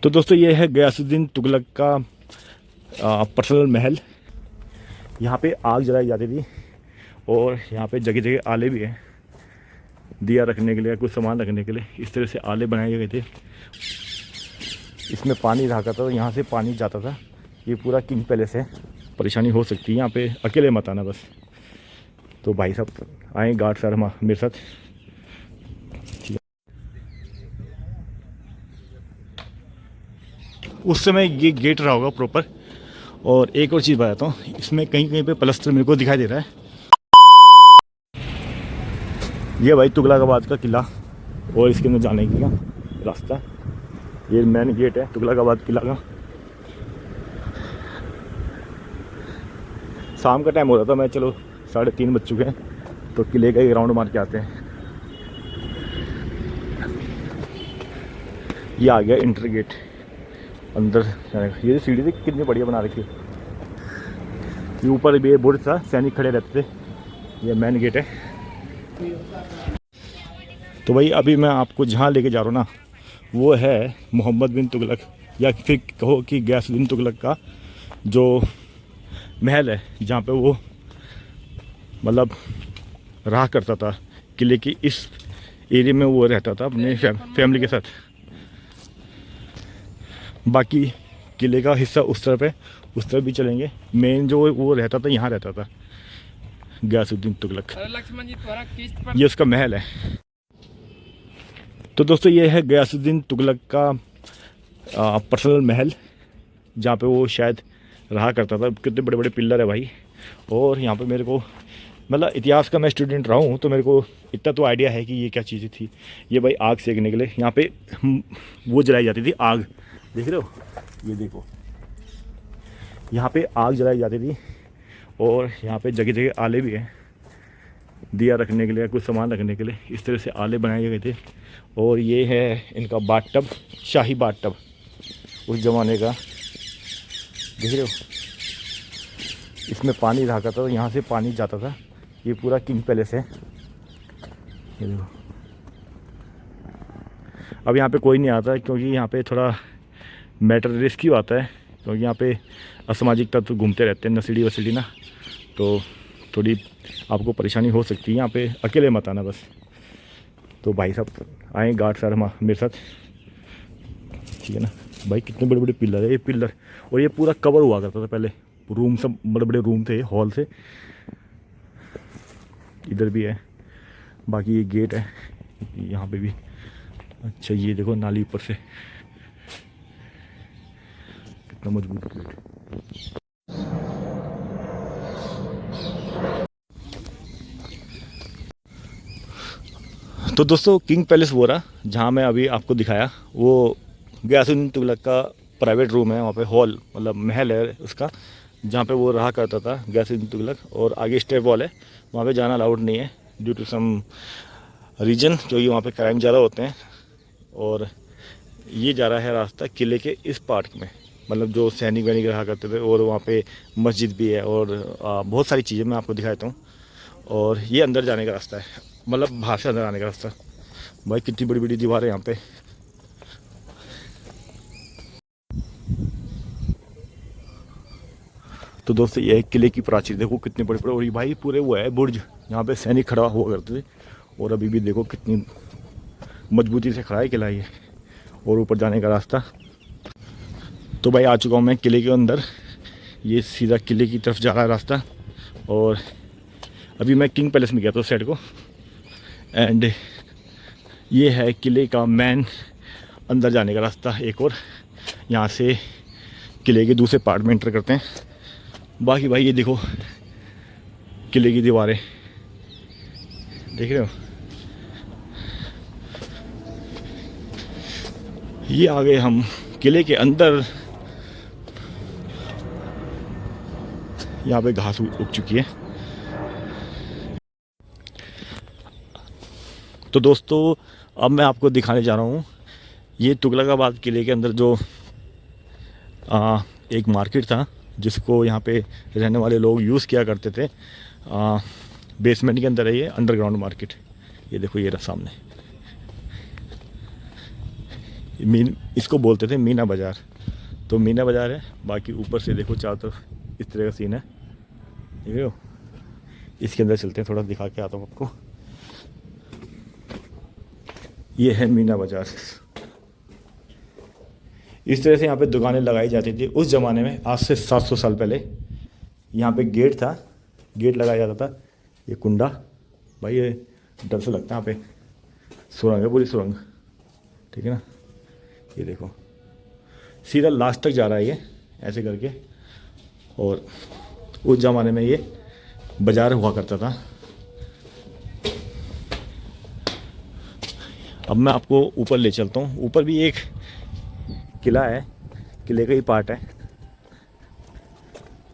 तो दोस्तों ये है गयासुद्दीन तुगलक का पर्सनल महल। यहाँ पे आग जलाई जाती थी और यहाँ पे जगह जगह आले भी हैं, दिया रखने के लिए, कुछ सामान रखने के लिए। इस तरह से आले बनाए गए थे। इसमें पानी रहा करता था, यहाँ से पानी जाता था। ये पूरा किंग पैलेस है। परेशानी हो सकती है यहाँ पे, अकेले मत आना बस। तो भाई साहब आए गार्ड सर मेरे साथ। उस समय ये गेट रहा होगा प्रॉपर। और एक और चीज़ बताता हूँ, इसमें कहीं कहीं पे प्लस्तर मेरे को दिखाई दे रहा है। ये भाई तुगलकाबाद का किला और इसके अंदर जाने की रास्ता। ये मेन गेट है तुगलकाबाद किला का। शाम का टाइम हो रहा था, मैं चलो 3:30 बज चुके हैं, तो किले का एक राउंड मार के आते हैं। ये आ गया इंटर गेट अंदर जाने का। ये सीढ़ी थी कितनी बढ़िया बना रखी है। ये ऊपर भी बुर्ज था, सैनिक खड़े रहते थे। ये मेन गेट है। तो भाई अभी मैं आपको जहाँ लेके जा रहा हूँ ना, वो है मोहम्मद बिन तुगलक, या फिर कहो कि गयासुद्दीन तुगलक का जो महल है, जहाँ पे वो मतलब रहा करता था। किले की इस एरिया में वो रहता था अपने फैमिली के साथ। बाकी किले का हिस्सा उस तरफ है, उस तरफ भी चलेंगे। मेन जो वो रहता था, यहाँ रहता था गयासुद्दीन तुगलक। ये उसका महल है। तो दोस्तों ये है गयासुद्दीन तुगलक का पर्सनल महल, जहाँ पे वो शायद रहा करता था। कितने बड़े बड़े पिलर है भाई। और यहाँ पे मेरे को मतलब इतिहास का मैं स्टूडेंट रहा हूँ, तो मेरे को इतना तो आइडिया है कि ये क्या चीज़ें थी। ये भाई आग सेकने के लिए यहाँ पे वो जलाई जाती थी, आग। देख रहे हो, ये देखो, यहाँ पे आग जलाई जाती थी। और यहाँ पे जगह जगह आले भी हैं, दिया रखने के लिए, कुछ सामान रखने के लिए। इस तरह से आले बनाए गए थे। और ये है इनका बाथटब, शाही बाथटब उस ज़माने का। देख रहे हो, इसमें पानी रहा करता था, यहाँ से पानी जाता था। ये पूरा किंग पैलेस है। ये देखो, अब यहाँ पे कोई नहीं आता क्योंकि यहाँ पे थोड़ा मैटर रिस्की आता है, क्योंकि यहाँ पे असामाजिक तत्व घूमते रहते हैं, नसीड़ी वसीड़ी ना। तो थोड़ी आपको परेशानी हो सकती है यहाँ पे, अकेले मत आना बस। तो भाई साहब आए गार्ड सर मेरे साथ, ठीक है ना। भाई कितने बड़े बड़े पिलर है ये पिलर। और ये पूरा कवर हुआ करता था पहले, रूम सब बड़े बड़े रूम थे हॉल से। इधर भी है, बाकी ये गेट है यहाँ पे भी। अच्छा ये देखो नाली ऊपर से, कितना मजबूत गेट। तो दोस्तों किंग पैलेस वो रहा जहाँ मैं अभी आपको दिखाया, वो गयासुद्दीन तुगलक का प्राइवेट रूम है। वहाँ पे हॉल मतलब महल है उसका, जहाँ पे वो रहा करता था गयासुद्दीन तुगलक। और आगे स्टेप वॉल है, वहाँ पे जाना अलाउड नहीं है ड्यू टू सम रीजन, क्योंकि वहाँ पे क्राइम ज़्यादा होते हैं। और ये जा रहा है रास्ता किले के इस पार्ट में, मतलब जो सैनिक वैनिक रहा करते थे। और वहाँ पे मस्जिद भी है और बहुत सारी चीज़ें मैं आपको दिखाता हूँ। और ये अंदर जाने का रास्ता है, मतलब बाहर से अंदर आने का रास्ता। भाई कितनी बड़ी बड़ी दीवार है यहाँ पे। तो दोस्तों ये किले की प्राचीर देखो कितने बड़े बड़े। और ये भाई पूरे वो है बुर्ज, यहाँ पे सैनिक खड़ा हुआ करते थे। और अभी भी देखो कितनी मजबूती से खड़ा है किला ये। और ऊपर जाने का रास्ता। तो भाई आ चुका हूँ मैं किले के अंदर। ये सीधा किले की तरफ जा रहा है रास्ता। और अभी मैं किंग पैलेस में गया था उस साइड को। एंड ये है किले का मेन अंदर जाने का रास्ता एक और। यहाँ से किले के दूसरे पार्ट में एंटर करते हैं। बाकी भाई ये देखो किले की दीवारें, देख रहे हो। ये आ गए हम किले के अंदर। यहाँ पे घास उग चुकी है। तो दोस्तों अब मैं आपको दिखाने जा रहा हूँ, ये तुगलकाबाद किले के अंदर जो एक मार्केट था, जिसको यहाँ पे रहने वाले लोग यूज़ किया करते थे। बेसमेंट के अंदर है ये अंडरग्राउंड मार्केट। ये देखो ये रहा सामने, मीन इसको बोलते थे मीना बाज़ार। तो मीना बाज़ार है। बाकी ऊपर से देखो चारों तरफ इस तरह का सीन है, देख रहे हो। इसके अंदर चलते हैं, थोड़ा दिखा के आता हूँ आपको। ये है मीना बाज़ार। इस तरह से यहाँ पे दुकानें लगाई जाती थी उस ज़माने में, आज से 700 साल पहले। यहाँ पे गेट था, गेट लगाया जाता था। ये कुंडा, भाई ये डर से लगता है। यहाँ पे सुरंग है, पूरी सुरंग, ठीक है ना। ये देखो सीधा लास्ट तक जा रहा है ये ऐसे करके। और उस ज़माने में ये बाज़ार हुआ करता था। अब मैं आपको ऊपर ले चलता हूँ। ऊपर भी एक किला है, किले का ही पार्ट है।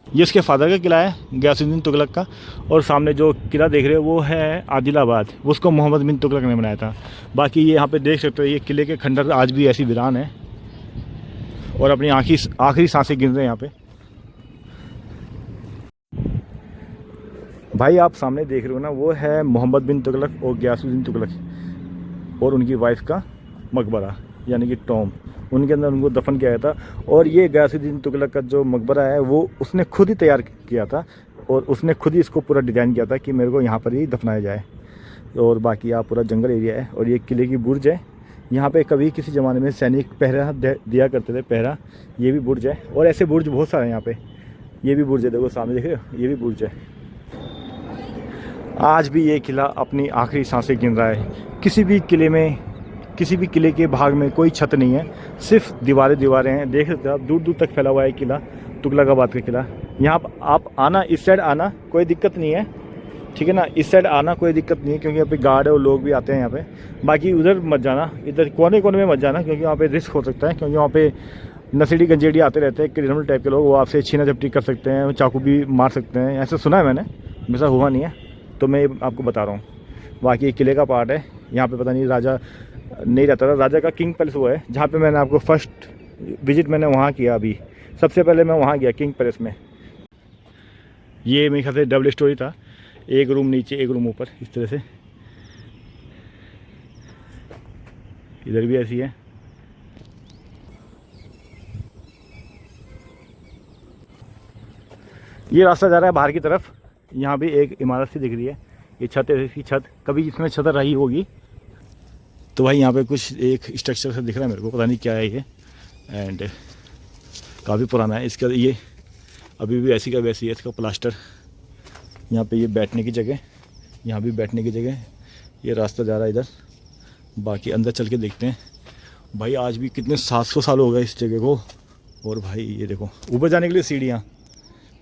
ये उसके फादर का किला है, गयासुद्दीन तुगलक का। और सामने जो किला देख रहे हो वो है आदिलाबाद, उसको मोहम्मद बिन तुगलक ने बनाया था। बाकी ये यहाँ पे देख सकते हो, ये किले के खंडर आज भी ऐसी वीरान है और अपनी आखिरी सांसें गिन रहे हैं यहाँ पे। भाई आप सामने देख रहे हो ना, वो है मोहम्मद बिन तुगलक और गयासुद्दीन तुगलक और उनकी वाइफ का मकबरा, यानी कि टॉम। उनके अंदर उनको दफन किया गया था। और ये गयासुद्दीन तुगलक का जो मकबरा है वो उसने खुद ही तैयार किया था और उसने खुद ही इसको पूरा डिज़ाइन किया था कि मेरे को यहाँ पर ही दफनाया जाए। और बाकी यहाँ पूरा जंगल एरिया है। और ये किले की बुर्ज है। यहाँ पे कभी किसी ज़माने में सैनिक पहरा दिया करते थे, पहरा। ये भी बुर्ज है और ऐसे बुर्ज बहुत सारे हैं यहाँ पे। ये भी बुर्ज है, देखो सामने देख रहे हो, ये भी बुर्ज है। आज भी ये किला अपनी आखिरी सांसें गिन रहा है। किसी भी किले के भाग में कोई छत नहीं है, सिर्फ दीवारें हैं। देख सकते हो आप, दूर दूर तक फैला हुआ है किला, तुगलकाबाद का किला। यहाँ पर आप आना, इस साइड आना कोई दिक्कत नहीं है, ठीक है ना। इस साइड आना कोई दिक्कत नहीं है क्योंकि यहाँ पे गार्ड है और लोग भी आते हैं यहाँ पे। बाकी उधर मत जाना, इधर कोने कोने में मत जाना क्योंकि वहाँ पे रिस्क हो सकता है। क्योंकि वहाँ पे नशेड़ी गंजेड़ी आते रहते हैं, क्रिमिनल टाइप के लोग, वो आपसे छीना झपटी कर सकते हैं, चाकू भी मार सकते हैं। ऐसा सुना है मैंने, वैसा हुआ नहीं है तो मैं आपको बता रहा हूँ। बाकी किले का पार्ट है। यहाँ पे पता नहीं राजा नहीं रहता था, राजा का किंग पैलेस वो है जहाँ पे मैंने आपको फर्स्ट विजिट मैंने वहाँ किया। अभी सबसे पहले मैं वहाँ गया किंग पैलेस में। ये मेरे ख्याल से डबल स्टोरी था, एक रूम नीचे एक रूम ऊपर, इस तरह से। इधर भी ऐसी है। ये रास्ता जा रहा है बाहर की तरफ। यहाँ भी एक इमारत सी दिख रही है, ये छत है, इसकी छत कभी इसमें छत रही होगी। तो भाई यहाँ पे कुछ एक स्ट्रक्चर सा दिख रहा है मेरे को, पता नहीं क्या है ये। एंड काफ़ी पुराना है इसका। ये अभी भी ऐसी का वैसी है, इसका प्लास्टर। यहाँ पे ये बैठने की जगह, यहाँ भी बैठने की जगह। ये रास्ता जा रहा है इधर। बाकी अंदर चल के देखते हैं। भाई आज भी कितने 700 साल हो गए इस जगह को। और भाई ये देखो ऊपर जाने के लिए सीढ़ियाँ,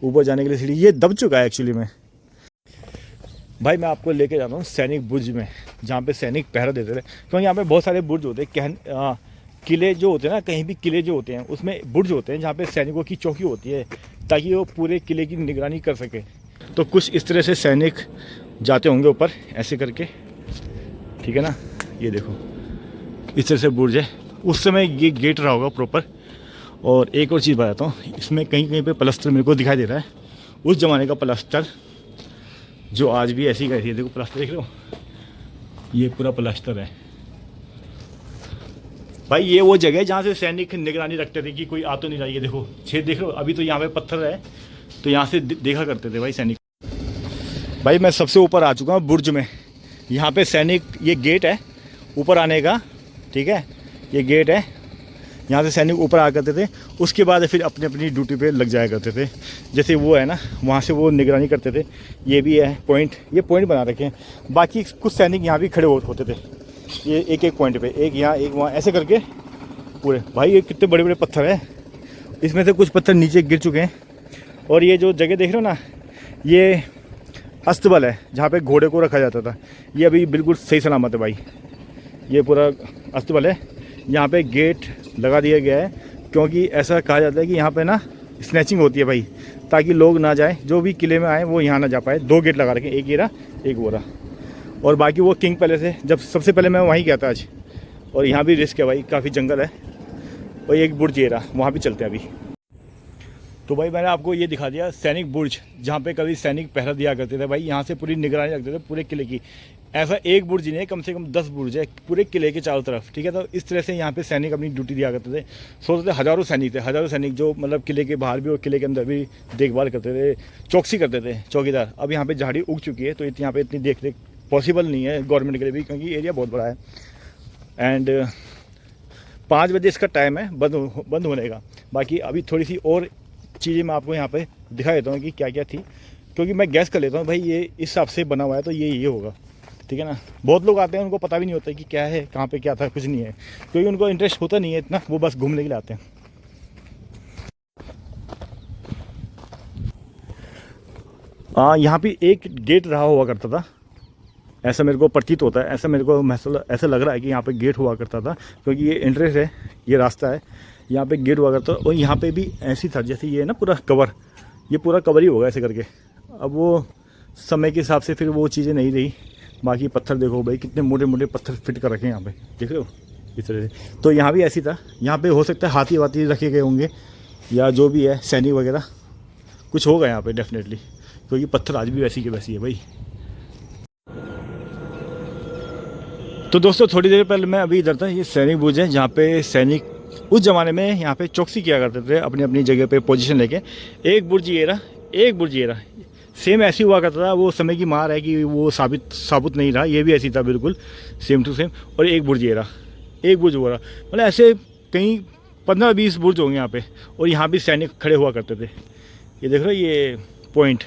ऊपर जाने के लिए सीढ़ी। ये दब चुका है एक्चुअली में। भाई मैं आपको लेके जाता हूँ सैनिक बुर्ज में, जहाँ पे सैनिक पहरा देते थे। क्योंकि यहाँ पे बहुत सारे बुर्ज होते हैं, किले जो होते हैं ना, कहीं भी किले जो होते हैं उसमें बुर्ज होते हैं जहाँ पे सैनिकों की चौकी होती है ताकि वो पूरे किले की निगरानी कर सके। तो कुछ इस तरह से सैनिक जाते होंगे ऊपर ऐसे करके, ठीक है ना। ये देखो इस तरह से बुर्ज है। उस समय ये गेट रहा होगा प्रॉपर। और एक और चीज़ बताता हूँ, इसमें कहीं कहीं पे प्लास्टर मेरे को दिखाई दे रहा है, उस ज़माने का प्लास्टर जो आज भी ऐसी का ऐसी है। देखो प्लास्टर देख रहे हो, ये पूरा प्लास्टर है। भाई ये वो जगह है जहाँ से सैनिक निगरानी रखते थे कि कोई आ तो नहीं रहा। ये देखो छेद देख रहे हो, अभी तो यहाँ पे पत्थर है तो यहाँ से देखा करते थे भाई सैनिक। भाई मैं सबसे ऊपर आ चुका हूँ बुर्ज में। यहाँ पे सैनिक, ये गेट है ऊपर आने का, ठीक है, ये गेट है। यहाँ से सैनिक ऊपर आ करते थे, उसके बाद फिर अपनी अपनी ड्यूटी पे लग जाया करते थे। जैसे वो है ना, वहाँ से वो निगरानी करते थे। ये भी है पॉइंट, ये पॉइंट बना रखे हैं। बाकी कुछ सैनिक यहाँ भी खड़े होते थे, ये एक एक पॉइंट पे, एक यहाँ एक वहाँ, ऐसे करके पूरे। भाई ये कितने बड़े बड़े पत्थर हैं, इसमें से कुछ पत्थर नीचे गिर चुके हैं। और ये जो जगह देख रहे हो ना, ये अस्तबल है जहाँ पे घोड़े को रखा जाता था। ये अभी बिल्कुल सही सलामत है भाई, ये पूरा अस्तबल है। यहाँ पे गेट लगा दिया गया है क्योंकि ऐसा कहा जाता है कि यहाँ पे ना स्नैचिंग होती है भाई, ताकि लोग ना जाए, जो भी किले में आए वो यहाँ ना जा पाए। 2 गेट लगा रखे, एक ये रहा एक वो रहा। और बाकी वो किंग पैलेस है, जब सबसे पहले मैं वहीं गया था आज। और यहाँ भी रिस्क है भाई, काफ़ी जंगल है। और एक बुर्ज ये रहा, वहाँ भी चलते हैं अभी। तो भाई मैंने आपको ये दिखा दिया सैनिक बुर्ज, जहाँ पे कभी सैनिक पहरा दिया करते थे भाई। यहाँ से पूरी निगरानी रखते थे पूरे किले की। ऐसा एक बुर्ज नहीं है, कम से कम 10 बुर्ज है पूरे किले के चारों तरफ, ठीक है। तो इस तरह से यहाँ पे सैनिक अपनी ड्यूटी दिया करते थे। सोचते थे हज़ारों सैनिक थे, हज़ारों सैनिक जो मतलब किले के बाहर भी और किले के अंदर भी देखभाल करते थे, चौकसी करते थे, चौकीदार। अब यहाँ पे झाड़ी उग चुकी है तो यहाँ पे इतनी देख रेख पॉसिबल नहीं है गवर्नमेंट के लिए भी, क्योंकि एरिया बहुत बड़ा है। एंड 5 बजे इसका टाइम है बंद होने का। बाकी अभी थोड़ी सी और चीज़ें मैं आपको यहाँ पे दिखा देता हूँ कि क्या क्या थी, क्योंकि मैं गैस कर लेता हूँ भाई ये इस हिसाब से बना हुआ है तो ये होगा, ठीक है ना। बहुत लोग आते हैं उनको पता भी नहीं होता कि क्या है, कहाँ पे क्या था, कुछ नहीं है, क्योंकि उनको इंटरेस्ट होता नहीं है इतना, वो बस घूमने के लिए आते हैं। यहाँ पे एक गेट रहा हुआ करता था, ऐसा मेरे को प्रतीत होता है, ऐसा मेरे को महसूस ऐसा लग रहा है कि यहाँ पे गेट हुआ करता था, क्योंकि ये एंट्रेंस है, ये रास्ता है, यहाँ पे गेट हुआ करता था। और यहाँ पे भी ऐसी था जैसे ये है ना पूरा कवर, ये पूरा कवर ही होगा ऐसे करके। अब वो समय के हिसाब से फिर वो चीज़ें नहीं रही। बाकी पत्थर देखो भाई, कितने मोटे मोटे पत्थर फिट कर रखे हैं यहाँ पे, देख रहे हो इस तरह से। तो यहाँ भी ऐसी था, यहाँ पे हो सकता है हाथी वाथी रखे गए होंगे या जो भी है सैनिक वगैरह कुछ होगा यहाँ पे डेफिनेटली, क्योंकि पत्थर आज भी वैसी के वैसी है भाई। तो दोस्तों थोड़ी देर पहले मैं अभी इधर था, ये सैनिक बुर्ज है जहाँ पे सैनिक उस ज़माने में यहाँ पे चौकसी किया करते थे अपनी अपनी जगह पे पोजीशन लेके। एक बुर्ज ये रहा, एक बुर्ज ये रहा, सेम ऐसी हुआ करता था। वो समय की मार है कि वो साबुत नहीं रहा, ये भी ऐसी था बिल्कुल सेम टू सेम। और एक बुर्ज ये रहा, एक बुर्ज वो रहा, मतलब ऐसे कहीं 15-20 बुर्ज होंगे यहाँ पे। और यहाँ भी सैनिक खड़े हुआ करते थे। ये देख रहे हो ये पॉइंट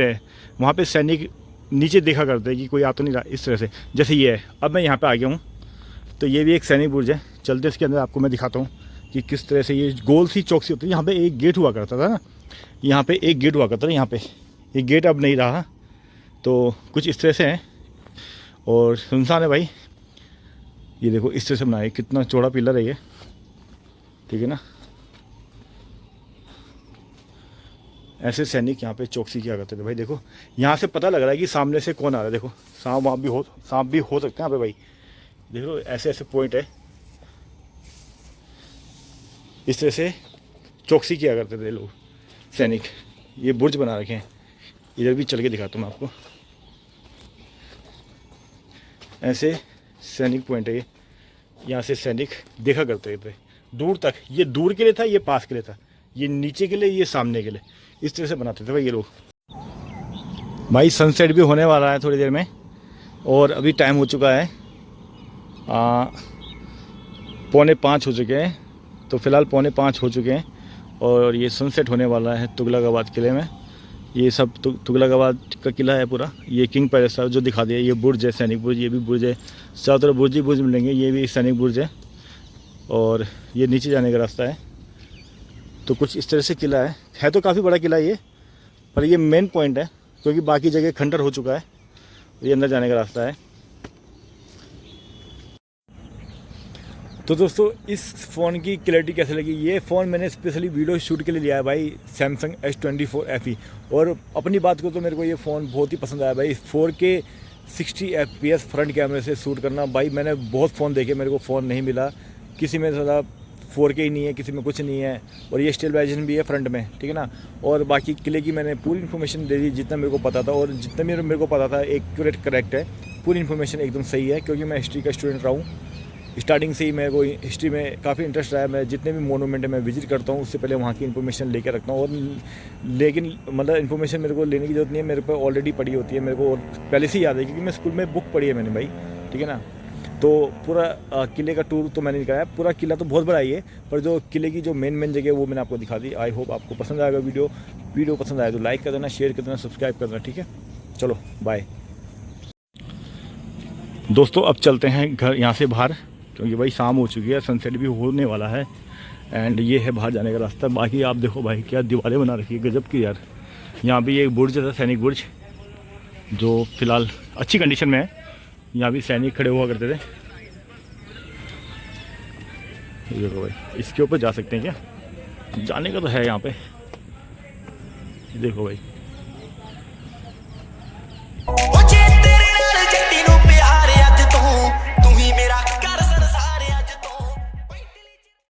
है, वहाँ पे सैनिक नीचे देखा करते हैं कि कोई आ तो नहीं रहा, इस तरह से जैसे ये है। अब मैं यहाँ पे आ गया हूँ, तो ये भी एक सैनिक बुर्ज है। चलते इसके अंदर आपको मैं दिखाता हूँ कि किस तरह से ये गोल सी चौकसी होती है। यहाँ पे एक गेट हुआ करता था ना, यहाँ पे एक गेट हुआ करता था, यहाँ पे एक गेट अब नहीं रहा। तो कुछ इस तरह से है और सुनसान है भाई। ये देखो इस तरह से बनाया, कितना चौड़ा पिलर है ये, ठीक है ना। ऐसे सैनिक यहाँ पे चौकसी किया करते थे भाई। देखो यहाँ से पता लग रहा है कि सामने से कौन आ रहा है। देखो सांप भी हो सकते हैं यहाँ पे भाई। देखो ऐसे ऐसे पॉइंट है, इस तरह से चौकसी किया करते थे लोग सैनिक। ये बुर्ज बना रखे हैं, इधर भी चल के दिखाता हूँ मैं आपको। ऐसे सैनिक पॉइंट है ये, यहाँ से सैनिक देखा करते थे दूर तक। ये दूर के लिए था, ये पास के लिए था, ये नीचे के लिए, ये सामने के लिए, इस तरह से बनाते थे भाई ये लोग। भाई सनसेट भी होने वाला है थोड़ी देर में, और अभी टाइम हो चुका है 4:45 हो चुके हैं। तो फ़िलहाल 4:45 हो चुके हैं और ये सनसेट होने वाला है तुगलकाबाद किले में। ये सब तुगलकाबाद का किला है पूरा। ये किंग पैलेस जो दिखा दिया, ये बुर्ज है सैनिक बुर्ज, ये भी बुर्ज है, चारों तरफ बुर्ज ही बुर्ज मिलेंगे। ये भी सैनिक बुर्ज है और ये नीचे जाने का रास्ता है। तो कुछ इस तरह से किला है तो काफ़ी बड़ा किला ये, पर ये मेन पॉइंट है क्योंकि बाकी जगह खंडर हो चुका है। ये अंदर जाने का रास्ता है। तो दोस्तों इस फ़ोन की क्लैरिटी कैसे लगी? ये फ़ोन मैंने स्पेशली वीडियो शूट के लिए लिया है भाई, सैमसंग S24 FE। और अपनी बात को तो मेरे को ये फ़ोन बहुत ही पसंद आया भाई। 4K 60 FPS फ्रंट कैमरे से शूट करना भाई, मैंने बहुत फ़ोन देखे, मेरे को फ़ोन नहीं मिला किसी में ज़्यादा 4K ही नहीं है, किसी में कुछ नहीं है। और ये स्टेबलाइजेशन भी है फ्रंट में, ठीक है ना। और बाकी किले की मैंने पूरी इन्फॉर्मेशन दे दी जितना मेरे को पता था, और जितना मेरे को पता था एक्यूरेट करेक्ट है, पूरी इन्फॉर्मेशन एकदम सही है। क्योंकि मैं हिस्ट्री का स्टूडेंट रहा हूँ, स्टार्टिंग से ही मेरे को हिस्ट्री में काफ़ी इंटरेस्ट रहा है। मैं जितने भी मोनूमेंट मैं विजिट करता हूँ उससे पहले वहाँ की इन्फॉर्मेशन लेकर रखता हूँ। और लेकिन मतलब इन्फॉर्मेशन मेरे को लेने की जरूरत नहीं है, मेरे पे ऑलरेडी पड़ी होती है, मेरे को पहले से ही याद है क्योंकि मैं स्कूल में बुक पढ़ी है मैंने भाई, ठीक है ना। तो पूरा किले का टूर तो मैंने नहीं कराया, पूरा किला तो बहुत बड़ा ही है, पर जो किले की जो मेन जगह है वो मैंने आपको दिखा दी। आई होप आपको पसंद आएगा वीडियो पसंद आए तो लाइक कर देना, शेयर कर देना, सब्सक्राइब कर देना, ठीक है। चलो बाय दोस्तों, अब चलते हैं घर यहाँ से बाहर, क्योंकि भाई शाम हो चुकी है, सनसेट भी होने वाला है। एंड ये है बाहर जाने का रास्ता। बाकी आप देखो भाई क्या दीवारें बना रखी है गजब की यार। यहाँ भी एक बुर्ज था सैनिक बुर्ज, जो फ़िलहाल अच्छी कंडीशन में है। यहाँ भी सैनिक खड़े हुआ करते थे। ये देखो भाई, इसके ऊपर जा सकते हैं क्या? जाने का तो है यहाँ पे, देखो भाई।